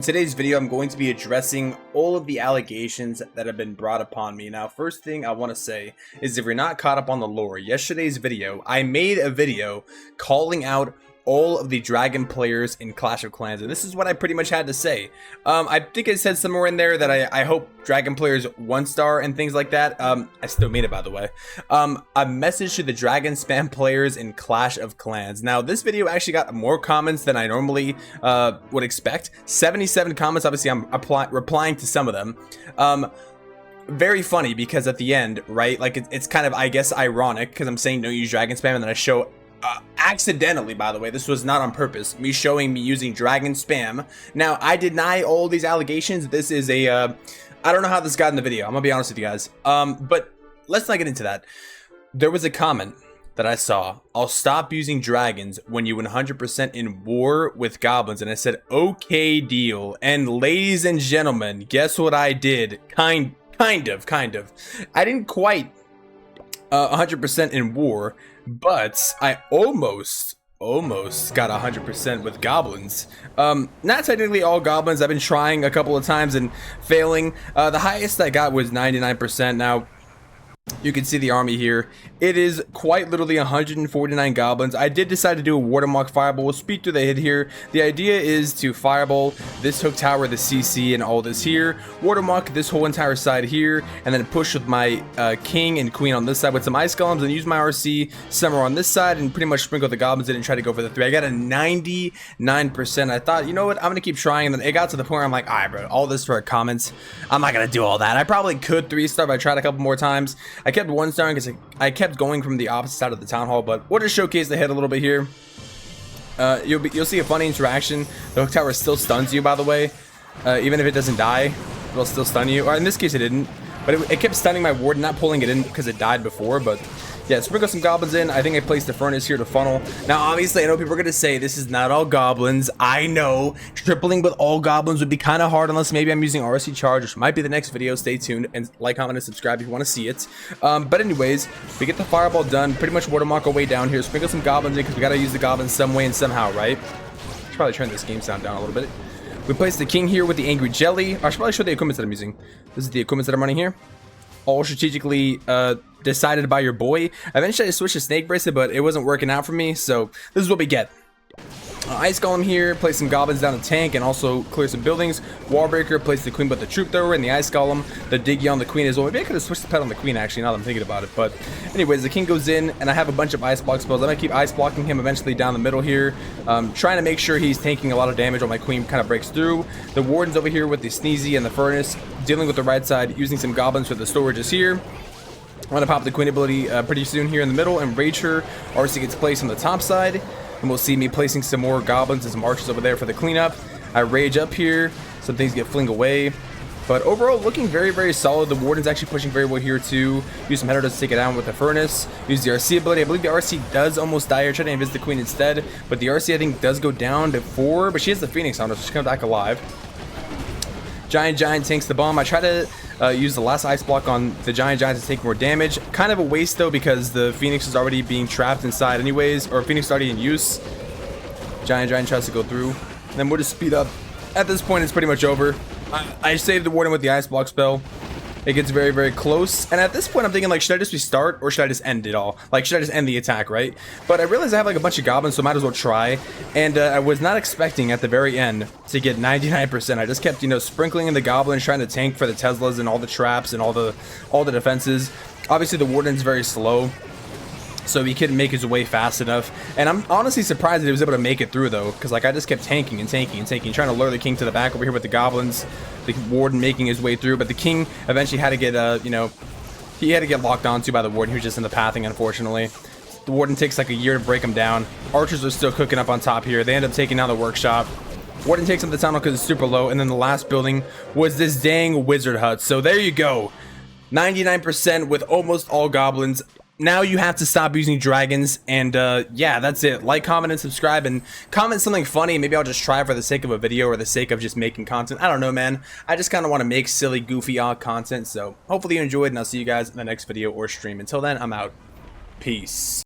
In today's video, I'm going to be addressing all of the allegations that have been brought upon me. Now, first thing I want to say is if you're not caught up on the lore, yesterday's video, I made a video calling out all of the dragon players in Clash of Clans, and this is what I pretty much had to say. I think it said somewhere in there that I hope dragon players 1-star and things like that. I still made it, by the way. A message to the dragon spam players in Clash of Clans. Now, this video actually got more comments than I normally would expect. 77 comments. Obviously, I'm replying to some of them. Very funny because at the end, right, like it's kind of, I guess, ironic because I'm saying don't use dragon spam, and then I show accidentally, by the way, this was not on purpose, me showing me using dragon spam. Now, I deny all these allegations. This is a I don't know how this got in the video, I'm gonna be honest with you guys, but let's not get into that. There was a comment that I saw: I'll stop using dragons when you 100% in war with goblins, and I said okay, deal. And ladies and gentlemen, guess what I did? Kind of I didn't quite 100% in war, but I almost got 100% with goblins. Not technically all goblins. I've been trying a couple of times and failing. The highest I got was 99%. Now, you can see the army here. It is quite literally 149 goblins. I did decide to do a watermark fireball. We'll speed through the hit here. The idea is to fireball this hook tower, the CC, and all this here. Watermark this whole entire side here, and then push with my king and queen on this side with some ice golems, and use my RC somewhere on this side, and pretty much sprinkle the goblins in and try to go for the 3. I got a 99%. I thought, you know what, I'm gonna keep trying, and then it got to the point where I'm like, alright, bro, all this for comments, I'm not gonna do all that. I probably could 3-star, but I tried a couple more times. I kept 1-starring because I kept going from the opposite side of the town hall, but we'll just showcase the hit a little bit here. You'll see a funny interaction. The hook tower still stuns you, by the way. Even if it doesn't die, it'll still stun you. Or in this case, it didn't. But it kept stunning my ward, not pulling it in because it died before. But yeah, sprinkle some goblins in. I think I placed the furnace here to funnel. Now, obviously, I know people are going to say this is not all goblins. I know tripling with all goblins would be kind of hard unless maybe I'm using RC charge, which might be the next video. Stay tuned and like, comment, and subscribe if you want to see it. But anyways, we get the fireball done. Pretty much watermark our way down here. Sprinkle some goblins in because we got to use the goblins some way and somehow, right? Should probably turn this game sound down a little bit. We place the king here with the angry jelly. I should probably show the equipment that I'm using. This is the equipment that I'm running here. All strategically decided by your boy. Eventually I switched to snake bracelet, but it wasn't working out for me, so this is what we get. Ice golem here, place some goblins down the tank and also clear some buildings. Wall breaker, place the queen but the troop thrower and the ice golem. The diggy on the queen as well. Maybe I could have switched the pet on the queen actually, now that I'm thinking about it. But anyways, the king goes in and I have a bunch of ice block spells. I'm gonna keep ice blocking him eventually down the middle here, trying to make sure he's taking a lot of damage while my queen kind of breaks through. The warden's over here with the sneezy and the furnace, dealing with the right side, using some goblins for the storages here. I'm gonna pop the queen ability pretty soon here in the middle and rage her. RC gets placed on the top side. And we'll see me placing some more goblins and some archers over there for the cleanup. I rage up here. Some things get fling away. But overall, looking very solid. The warden's actually pushing very well here too. Use some header to take it down with the furnace. Use the RC ability. I believe the RC does almost die here. Try to invis the queen instead. But the RC, I think, does go down to 4. But she has the phoenix on her, so she comes back alive. Giant tanks the bomb. I try to use the last ice block on the giant to take more damage. Kind of a waste though because the phoenix is already being trapped inside anyways, or phoenix is already in use. Giant tries to go through. And then we'll just speed up. At this point, it's pretty much over. I saved the warden with the ice block spell. It gets very close, and at this point I'm thinking, like, should I just restart or should I just end it all? Like, should I just end the attack, right? But I realized I have like a bunch of goblins, so I might as well try. And I was not expecting at the very end to get 99%. I just kept, you know, sprinkling in the goblins, trying to tank for the Teslas and all the traps and all the defenses. Obviously the warden's very slow, so he couldn't make his way fast enough. And I'm honestly surprised that he was able to make it through though, because like I just kept tanking, trying to lure the king to the back over here with the goblins. The warden making his way through, but the king eventually had to get you know, he had to get locked onto by the warden. He was just in the pathing, unfortunately. The warden takes like a year to break him down. Archers are still cooking up on top here. They end up taking down the workshop. Warden takes up the tunnel because it's super low, and then the last building was this dang wizard hut. So there you go, 99% with almost all goblins. Now you have to stop using dragons, and yeah, that's it. Like, comment, and subscribe, and comment something funny. Maybe I'll just try for the sake of a video or the sake of just making content. I don't know, man. I just kind of want to make silly, goofy, odd content, so hopefully you enjoyed, and I'll see you guys in the next video or stream. Until then, I'm out. Peace.